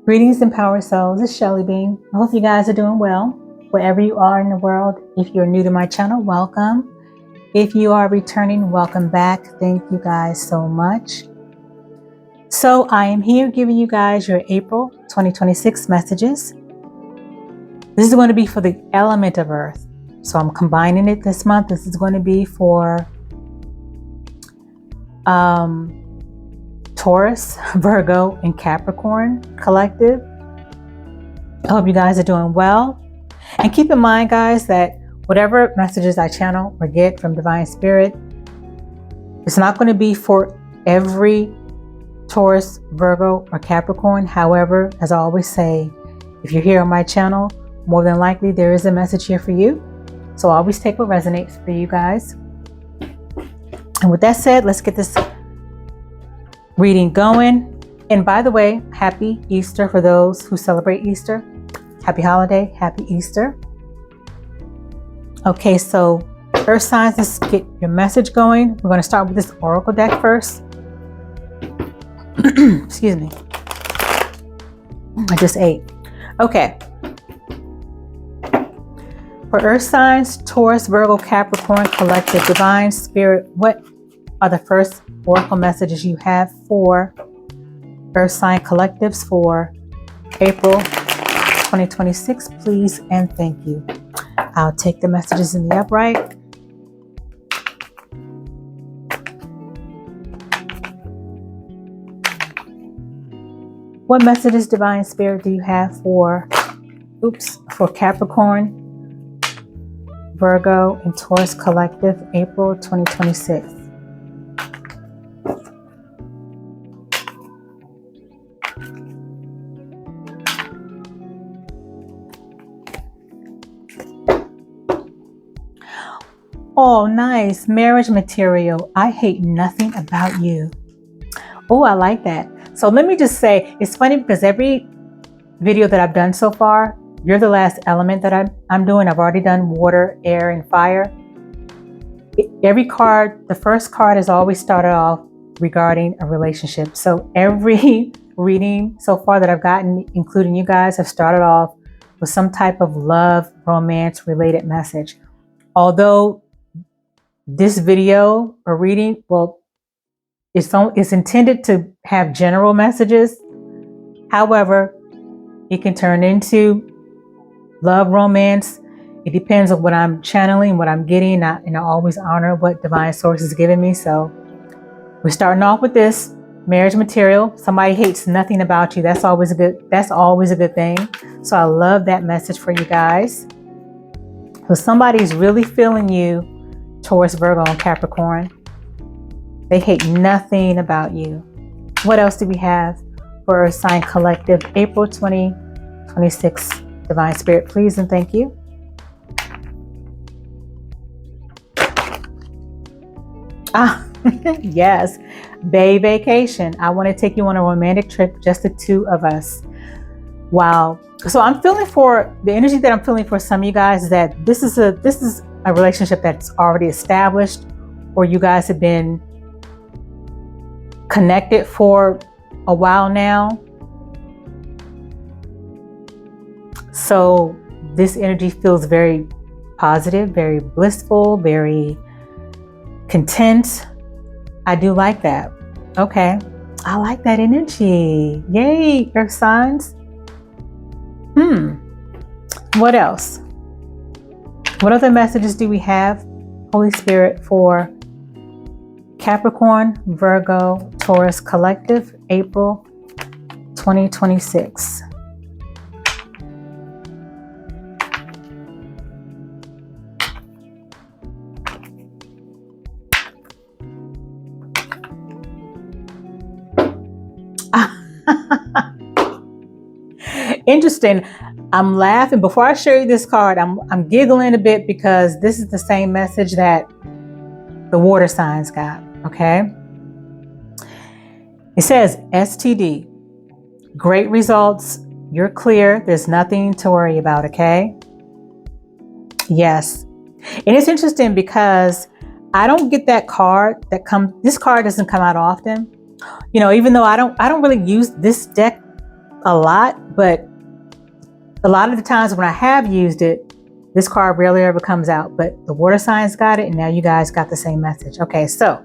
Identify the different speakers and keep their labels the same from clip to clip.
Speaker 1: Greetings and power souls, it's Shelly Bean. I hope you guys are doing well, wherever you are in the world. If you're new to my channel, welcome. If you are returning, welcome back. Thank you guys so much. So I am here giving you guys your April 2026 messages. This is going to be for the element of Earth. So I'm combining it this month. This is going to be for Taurus, Virgo, and Capricorn collective. I hope you guys are doing well. And keep in mind, guys, that whatever messages I channel or get from Divine Spirit, it's not going to be for every Taurus, Virgo, or Capricorn. However, as I always say, if you're here on my channel, more than likely there is a message here for you. So always take what resonates for you guys. And with that said, let's get this reading going. And by the way, happy Easter for those who celebrate Easter. Happy holiday, happy Easter. Okay, so Earth signs, let's get your message going. We're going to start with this oracle deck first. Excuse me. I just ate. Okay. For Earth signs, Taurus, Virgo, Capricorn, collective, Divine Spirit, what are the first oracle messages you have for Earth sign collectives for April 2026, please and thank you. I'll take the messages in the upright. What messages, Divine Spirit, do you have for Capricorn, Virgo, and Taurus collective, April 2026? Oh, nice. Marriage material. I hate nothing about you. Oh, I like that. So let me just say, it's funny because every video that I've done so far, you're the last element that I'm doing. I've already done water, air, and fire. Every card, the first card has always started off regarding a relationship. So every reading so far that I've gotten, including you guys, have started off with some type of love, romance related message. Although this video or reading, well, it's intended to have general messages. However, it can turn into love, romance. It depends on what I'm channeling, what I'm getting, and I always honor what divine source is giving me. So we're starting off with this marriage material. Somebody hates nothing about you. That's always a good thing. So I love that message for you guys. So somebody's really feeling you, Taurus, Virgo, and Capricorn. They hate nothing about you. What else do we have for Earth sign collective, April 2026? Divine Spirit, please and thank you. Yes, Bay vacation. I want to take you on a romantic trip, just the two of us. Wow. So I'm feeling for the energy that I'm feeling for some of you guys is that this is a relationship that's already established, or you guys have been connected for a while now. So this energy feels very positive, very blissful, very content. I do like that. Okay. I like that energy. Yay, Earth signs. What else? What other messages do we have, Holy Spirit, for Capricorn, Virgo, Taurus collective, April 2026? Interesting. I'm laughing. Before I show you this card, I'm giggling a bit because this is the same message that the water signs got. Okay. It says STD. Great results. You're clear. There's nothing to worry about. Okay. Yes. And it's interesting because I don't get that card this card doesn't come out often. You know, even though I don't really use this deck a lot, but a lot of the times when I have used it, this card rarely ever comes out, but the water signs got it, and now you guys got the same message. Okay, so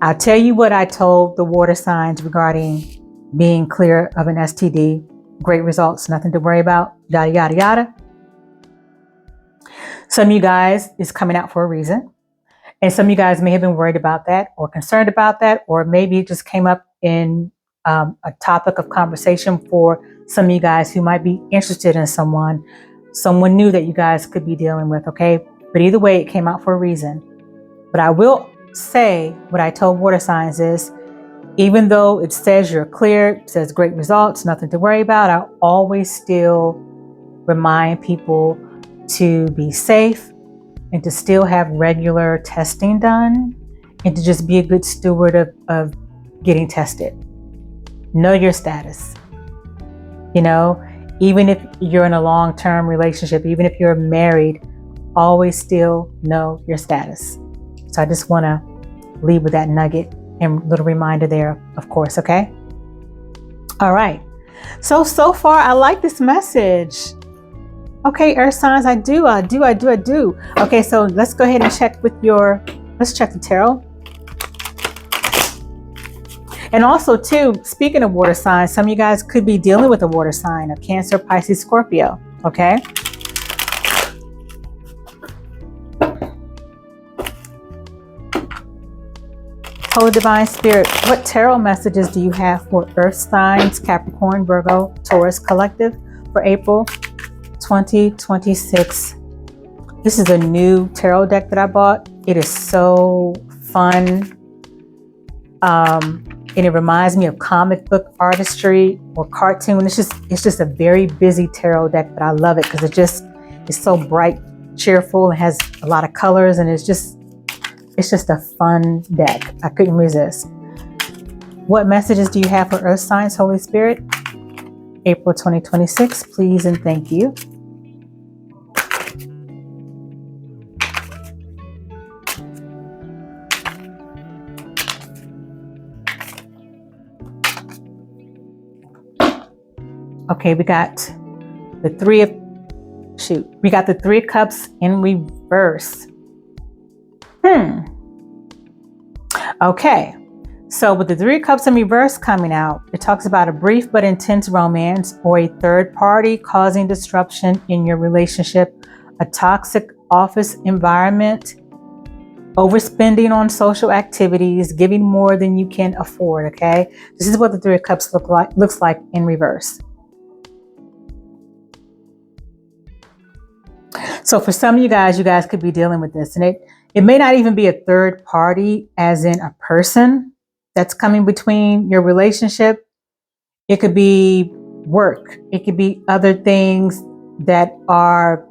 Speaker 1: I'll tell you what I told the water signs regarding being clear of an STD. Great results, nothing to worry about, yada, yada, yada. Some of you guys is coming out for a reason. And some of you guys may have been worried about that or concerned about that, or maybe it just came up in a topic of conversation for some of you guys who might be interested in someone new that you guys could be dealing with, okay? But either way, it came out for a reason. But I will say what I told water signs is, even though it says you're clear, it says great results, nothing to worry about, I always still remind people to be safe and to still have regular testing done and to just be a good steward of getting tested. Know your status. You know, even if you're in a long-term relationship, even if you're married, always still know your status. So I just want to leave with that nugget and little reminder there, of course, okay? All right. So far, I like this message. Okay, earth signs, I do. Okay, so let's go ahead and check let's check the tarot. And also too, speaking of water signs, some of you guys could be dealing with a water sign, a Cancer, Pisces, Scorpio, okay? Holy Divine Spirit, what tarot messages do you have for earth signs, Capricorn, Virgo, Taurus collective for April 2026? This is a new tarot deck that I bought. It is so fun. And it reminds me of comic book artistry or cartoon. It's just a very busy tarot deck, but I love it because it's so bright, cheerful, and has a lot of colors, and it's just a fun deck. I couldn't resist. What messages do you have for earth signs, Holy Spirit? April 2026, please and thank you. Okay, we got the Three of Cups in reverse. Okay, so with the Three of Cups in reverse coming out, it talks about a brief but intense romance or a third party causing disruption in your relationship, a toxic office environment, overspending on social activities, giving more than you can afford, okay? This is what the Three of Cups looks like in reverse. So for some of you guys could be dealing with this, and it may not even be a third party as in a person that's coming between your relationship. It could be work. It could be other things that are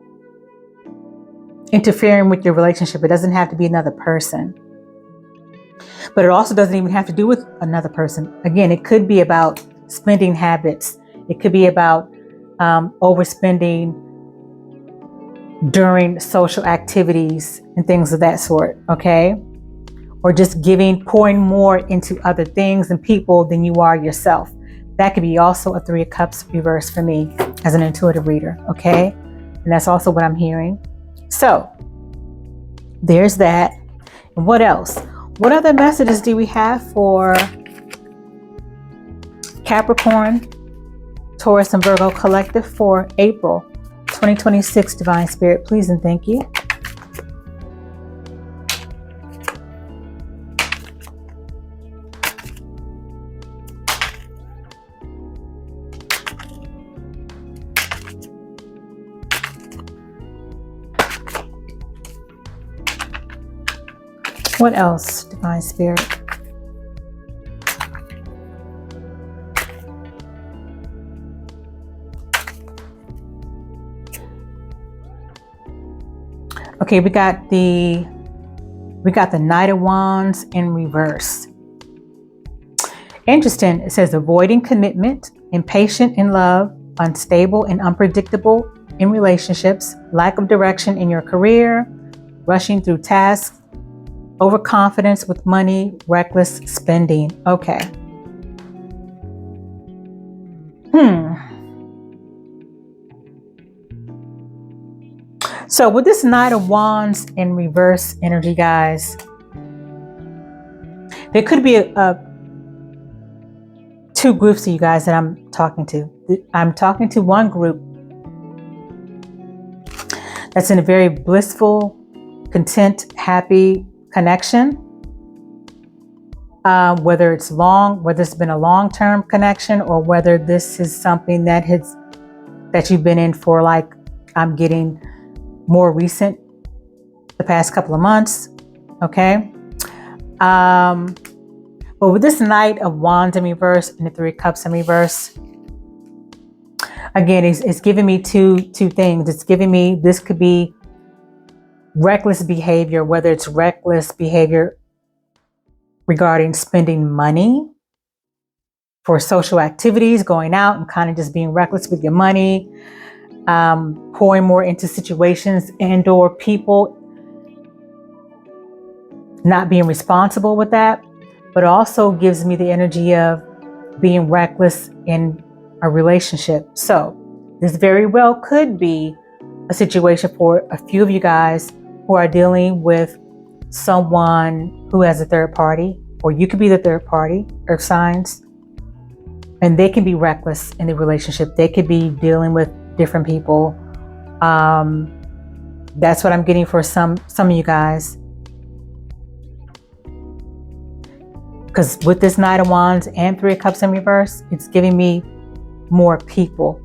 Speaker 1: interfering with your relationship. It doesn't have to be another person. But it also doesn't even have to do with another person. Again, it could be about spending habits. It could be about overspending during social activities and things of that sort, okay? Or just pouring more into other things and people than you are yourself. That could be also a Three of Cups reverse for me as an intuitive reader, okay? And that's also what I'm hearing. So there's that. And what else? What other messages do we have for Capricorn, Taurus, and Virgo collective for April 2026, Divine Spirit, please and thank you. What else, Divine Spirit? Okay, we got the Knight of Wands in reverse. Interesting. It says avoiding commitment, impatient in love, unstable and unpredictable in relationships, lack of direction in your career, rushing through tasks, overconfidence with money, reckless spending. Okay. So with this Knight of Wands in reverse energy, guys, there could be two groups of you guys that I'm talking to. I'm talking to one group that's in a very blissful, content, happy connection. Whether it's been a long-term connection, or whether this is something that you've been in for, like, I'm getting more recent, the past couple of months. Okay. But with this Knight of Wands in reverse and the Three of Cups in reverse, again, it's giving me two things. It's giving me, this could be reckless behavior, whether it's reckless behavior regarding spending money for social activities, going out and kind of just being reckless with your money, pouring more into situations and or people, not being responsible with that. But it also gives me the energy of being reckless in a relationship. So this very well could be a situation for a few of you guys who are dealing with someone who has a third party, or you could be the third party, earth signs, and they can be reckless in the relationship. They could be dealing with different people. That's what I'm getting for some of you guys. Because with this Knight of Wands and Three of Cups in reverse, it's giving me more people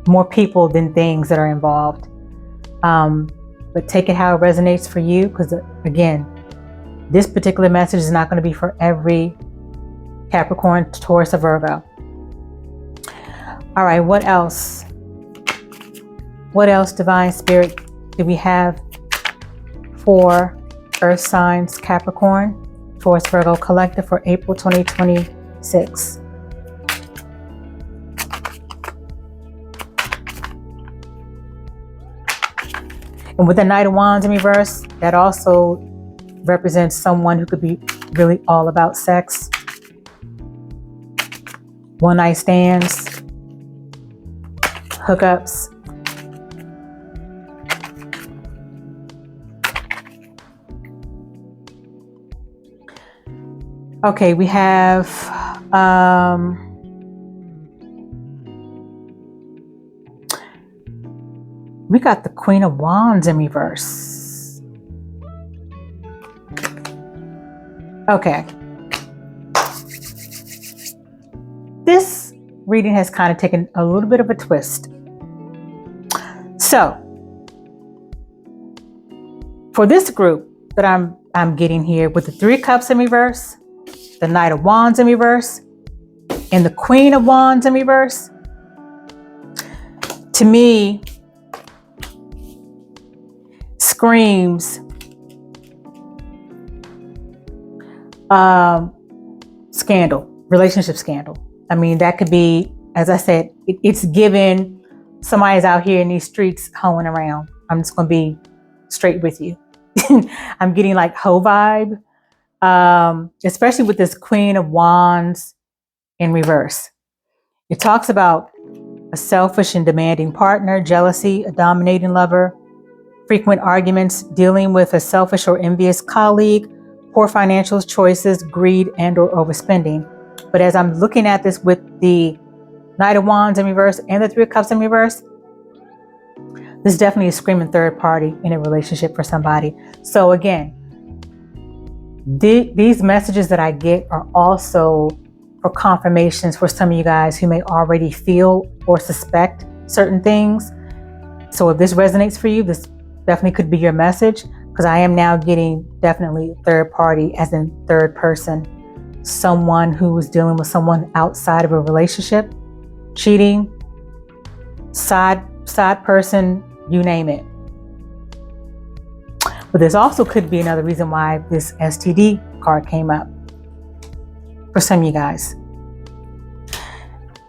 Speaker 1: than things that are involved. But take it how it resonates for you, because again, this particular message is not going to be for every Capricorn, Taurus, or Virgo. All right, what else? What else, Divine Spirit, do we have for Earth signs, Capricorn, Taurus, Virgo collective for April 2026? And with the Knight of Wands in reverse, that also represents someone who could be really all about sex, one night stands, hookups. Okay, we have we got the Queen of Wands in reverse. Okay. This reading has kind of taken a little bit of a twist. So, for this group that I'm getting here with the Three of Cups in reverse, the Knight of Wands in reverse, and the Queen of Wands in reverse, to me, screams scandal, relationship scandal. I mean, that could be, as I said, it's given somebody's out here in these streets hoeing around. I'm just going to be straight with you. I'm getting like hoe vibe, especially with this Queen of Wands in reverse. It talks about a selfish and demanding partner, jealousy, a dominating lover, frequent arguments, dealing with a selfish or envious colleague, poor financial choices, greed, and or overspending. But as I'm looking at this with the Knight of Wands in reverse and the Three of Cups in reverse, this is definitely a screaming third party in a relationship for somebody. So again, these messages that I get are also for confirmations for some of you guys who may already feel or suspect certain things. So if this resonates for you, this definitely could be your message, because I am now getting definitely third party, as in third person, someone who is dealing with someone outside of a relationship, cheating, side person, you name it. But this also could be another reason why this STD card came up for some of you guys.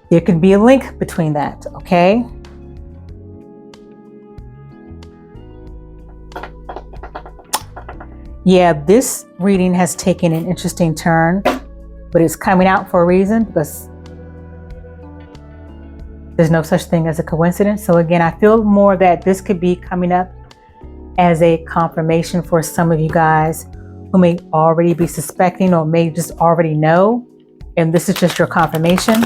Speaker 1: There could be a link between that, okay? Yeah, this reading has taken an interesting turn, but it's coming out for a reason, because There's no such thing as a coincidence. So again, I feel more that this could be coming up as a confirmation for some of you guys who may already be suspecting or may just already know. And this is just your confirmation.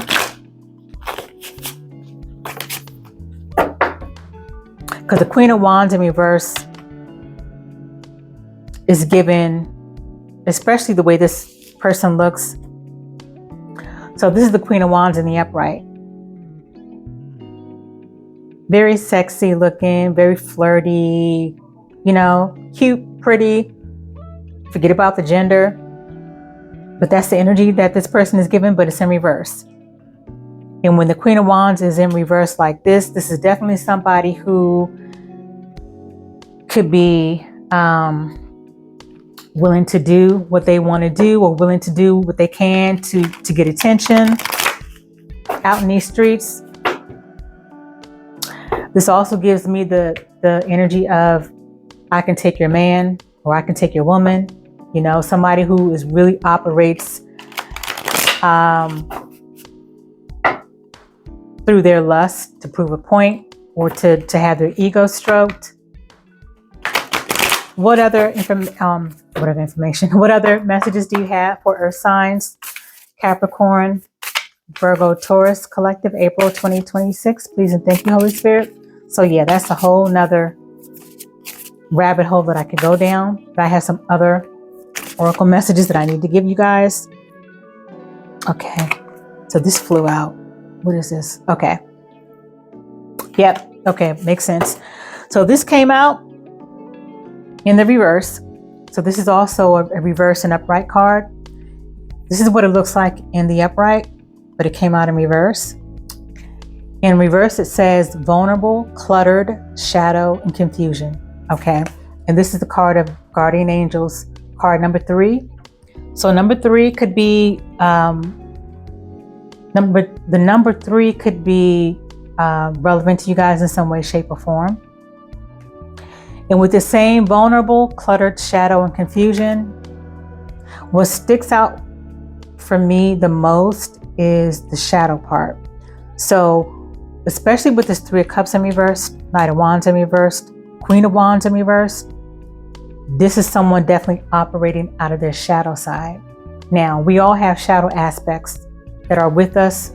Speaker 1: Because the Queen of Wands in reverse is given, especially the way this person looks. So this is the Queen of Wands in the upright. Very sexy looking, very flirty, you know, cute, pretty. Forget about the gender. But that's the energy that this person is given, but it's in reverse. And when the Queen of Wands is in reverse like this is definitely somebody who could be willing to do what they want to do, or willing to do what they can to get attention out in these streets. This also gives me the energy of, I can take your man or I can take your woman. You know, somebody who is really operates through their lust to prove a point, or to have their ego stroked. What other information? What other messages do you have for Earth signs? Capricorn, Virgo, Taurus collective, April 2026. Please and thank you, Holy Spirit. So yeah, that's a whole nother rabbit hole that I could go down. But I have some other oracle messages that I need to give you guys. Okay, so this flew out. What is this? Okay. Yep. Okay, makes sense. So this came out in the reverse. So this is also a reverse and upright card. This is what it looks like in the upright, but it came out in reverse. In reverse, it says vulnerable, cluttered, shadow, and confusion. Okay. And this is the card of Guardian Angels, card number 3. So number 3 could be, the number 3 could be relevant to you guys in some way, shape, or form. And with the same vulnerable, cluttered, shadow, and confusion, what sticks out for me the most is the shadow part. So especially with this 3 of Cups in reverse, Knight of Wands in reverse, Queen of Wands in reverse, this is someone definitely operating out of their shadow side. Now, we all have shadow aspects that are with us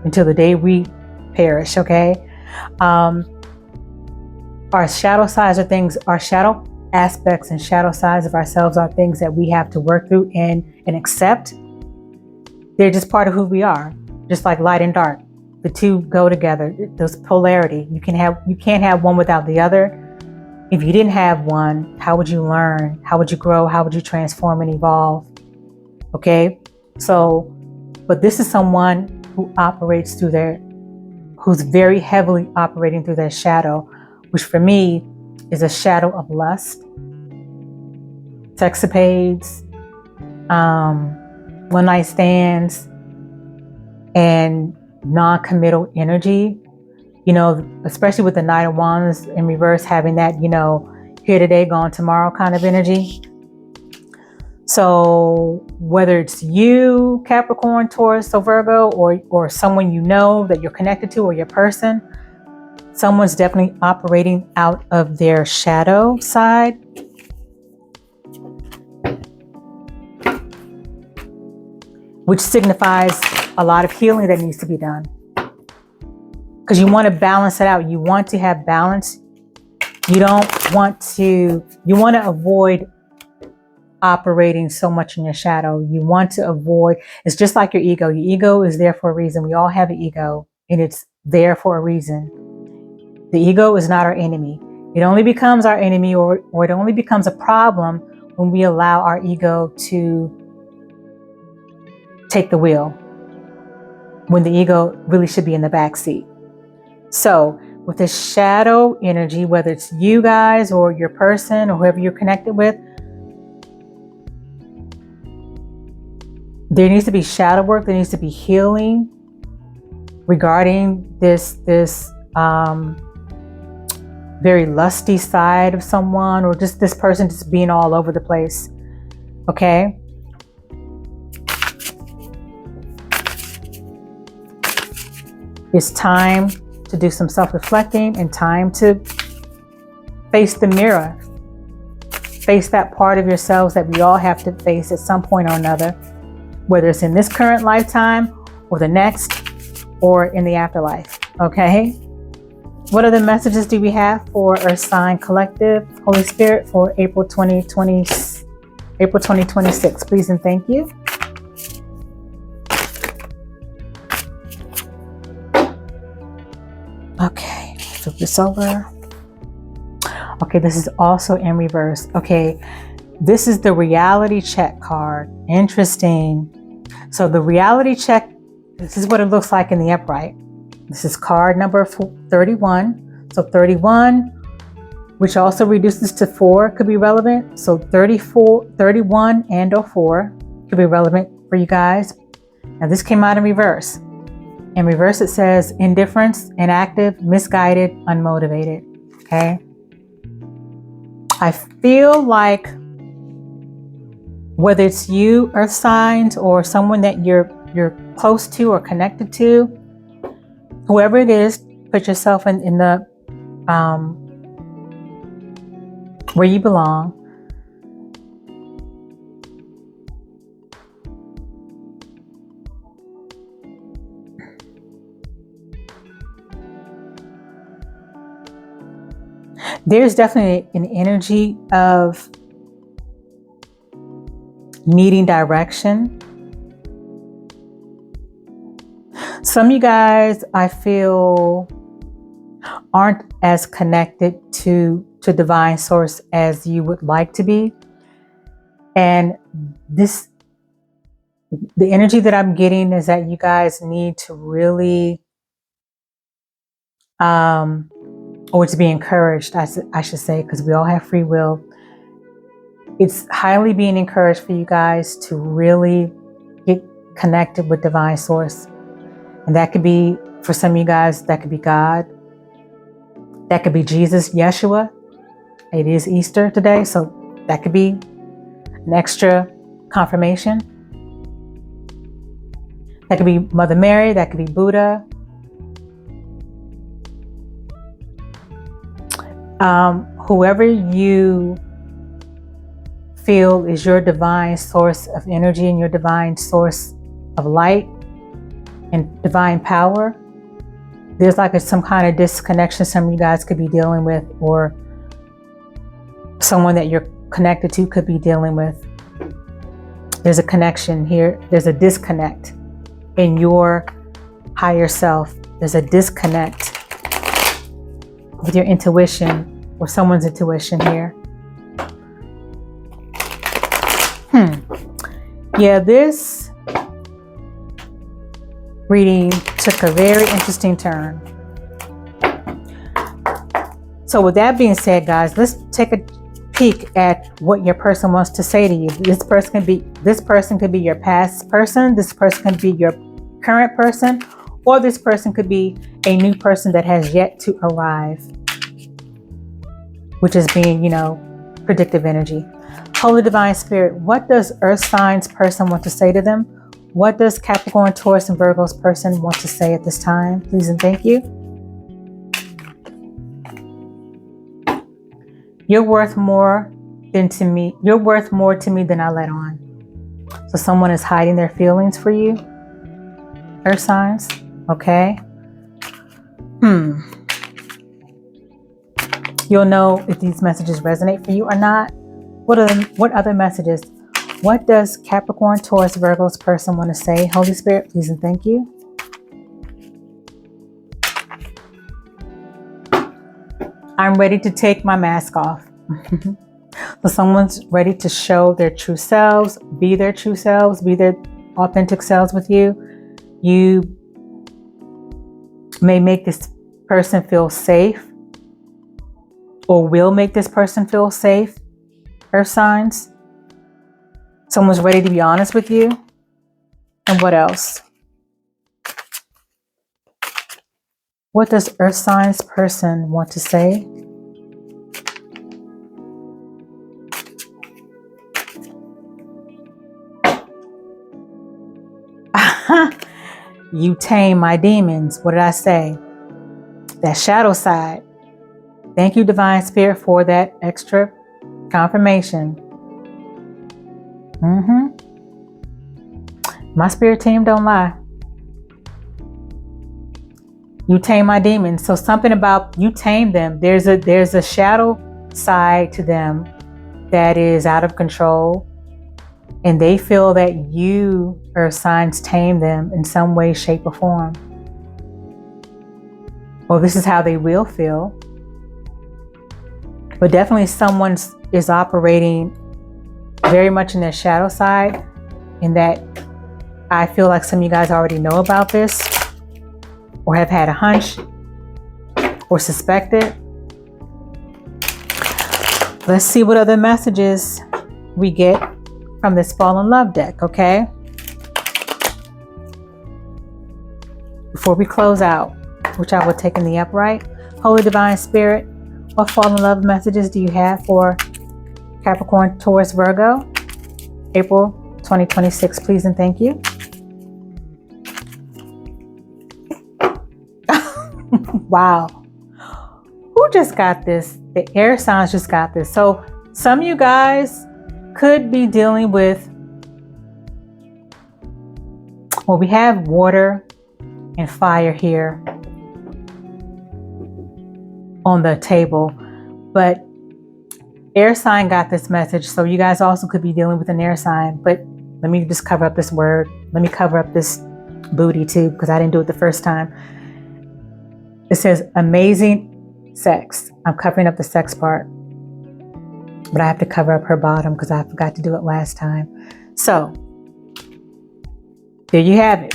Speaker 1: until the day we perish, okay? Our shadow sides are things, our shadow aspects and shadow sides of ourselves are things that we have to work through and accept. They're just part of who we are, just like light and dark. The two go together. There's polarity. You can't have one without the other. If you didn't have one, how would you learn? How would you grow? How would you transform and evolve? Okay? So, but this is someone who operates through who's very heavily operating through their shadow, which for me is a shadow of lust, sexapades, one-night stands, and non-committal energy. You know, especially with the Knight of Wands in reverse, having that, you know, here today, gone tomorrow kind of energy. So whether it's you, Capricorn, Taurus, or Virgo, or someone you know that you're connected to, or your person, someone's definitely operating out of their shadow side. Which signifies a lot of healing that needs to be done. Because you want to balance it out. You want to have balance. You want to avoid operating so much in your shadow. You want to avoid, it's just like your ego. Your ego is there for a reason. We all have an ego, and it's there for a reason. The ego is not our enemy. It only becomes our enemy, or it only becomes a problem when we allow our ego to take the wheel, when the ego really should be in the back seat. So with the shadow energy, whether it's you guys or your person or whoever you're connected with, there needs to be shadow work. There needs to be healing regarding this very lusty side of someone, or just this person just being all over the place. Okay. It's time to do some self-reflecting and time to face the mirror. Face that part of yourselves that we all have to face at some point or another, whether it's in this current lifetime or the next or in the afterlife. Okay? What other messages do we have for Earth Sign Collective, Holy Spirit, for April 2026? Please and thank you. Okay, flip this over. Okay, this is also in reverse. Okay, this is the reality check card. Interesting. So the reality check, this is what it looks like in the upright. This is card number 31. So 31, which also reduces to 4, could be relevant. So 34, 31 and or 4 could be relevant for you guys. Now this came out in reverse. In reverse, it says indifference, inactive, misguided, unmotivated. Okay. I feel like whether it's you, earth signs, or someone that you're close to or connected to, whoever it is, put yourself in the where you belong. There's definitely an energy of needing direction. Some of you guys, I feel, aren't as connected to divine source as you would like to be. And the energy that I'm getting is that you guys need to really, or to be encouraged, I should say, because we all have free will. It's highly being encouraged for you guys to really get connected with divine source. And that could be, for some of you guys, that could be God. That could be Jesus, Yeshua. It is Easter today, so that could be an extra confirmation. That could be Mother Mary. That could be Buddha. Whoever you feel is your divine source of energy and your divine source of light and divine power, there's like some kind of disconnection some of you guys could be dealing with, or someone that you're connected to could be dealing with. There's a connection here. There's a disconnect in your higher self. There's a disconnect with your intuition or someone's intuition here. Yeah, this reading took a very interesting turn. So with that being said, guys, let's take a peek at what your person wants to say to you. This person could be your past person, this person could be your current person, or this person could be a new person that has yet to arrive, which is being, predictive energy. Holy Divine Spirit, what does Earth Signs person want to say to them? What does Capricorn, Taurus, and Virgo's person want to say at this time? Please and thank you. You're worth more to me than I let on. So someone is hiding their feelings for you. Earth Signs, okay. You'll know if these messages resonate for you or not. What other messages? What does Capricorn, Taurus, Virgo's person want to say? Holy Spirit, please and thank you. I'm ready to take my mask off. So someone's ready to show their true selves, be their true selves, be their authentic selves with you. You may make this person feel safe, or will make this person feel safe. Earth Signs. Someone's ready to be honest with you. And what else? What does Earth Signs person want to say? You tame my demons. What did I say? That shadow side. Thank you, Divine Spirit, for that extra confirmation. My spirit team don't lie. You tame my demons. So something about you tame them. There's a shadow side to them that is out of control. And they feel that you, earth signs, tame them in some way, shape, or form. Well, this is how they will feel. But definitely someone is operating very much in their shadow side, in that I feel like some of you guys already know about this, or have had a hunch, or suspect it. Let's see what other messages we get from this Fall in Love deck, okay? Before we close out, which I will take in the upright, Holy Divine Spirit, what Fall in Love messages do you have for Capricorn, Taurus, Virgo, April 2026, please and thank you. Wow. Who just got this? The air signs just got this. So some of you guys could be dealing with, well, we have water and fire here on the table, but air sign got this message. So you guys also could be dealing with an air sign, but let me just cover up this word. Let me cover up this booty too, because I didn't do it the first time. It says amazing sex. I'm covering up the sex part, but I have to cover up her bottom because I forgot to do it last time. So there you have it.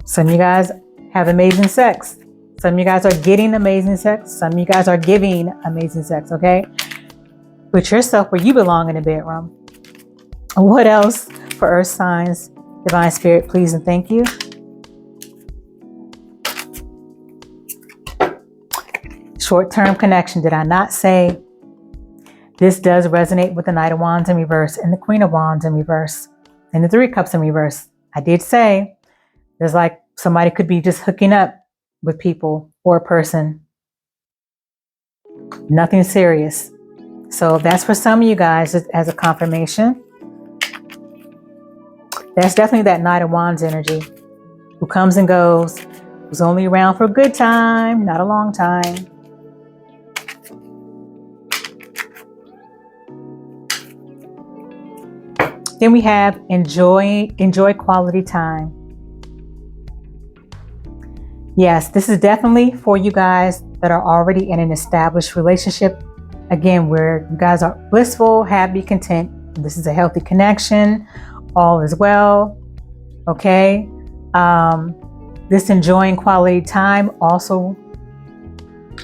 Speaker 1: Some of you guys have amazing sex. Some of you guys are getting amazing sex. Some of you guys are giving amazing sex, okay? Put yourself where you belong in the bedroom. What else for earth signs? Divine Spirit, please and thank you. Short-term connection. Did I not say this does resonate with the Knight of Wands in reverse and the Queen of Wands in reverse and the Three of Cups in reverse? I did say there's like somebody could be just hooking up with people or a person. Nothing serious. So that's for some of you guys as a confirmation. That's definitely that Knight of Wands energy who comes and goes, who's only around for a good time, not a long time. Then we have enjoy quality time. Yes, this is definitely for you guys that are already in an established relationship. Again, where you guys are blissful, happy, content. This is a healthy connection. All is well. Okay. This enjoying quality time also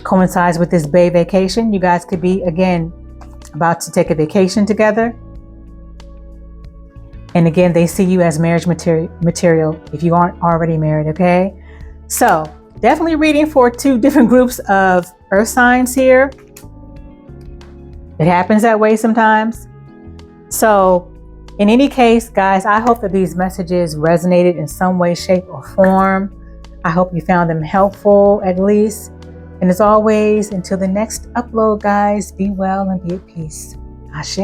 Speaker 1: coincides with this Bay vacation. You guys could be, again, about to take a vacation together. And again, they see you as marriage material if you aren't already married, okay? So definitely reading for two different groups of earth signs here. It happens that way sometimes. So in any case, guys, I hope that these messages resonated in some way, shape, or form. I hope you found them helpful at least. And as always, until the next upload, guys, be well and be at peace. Ashe.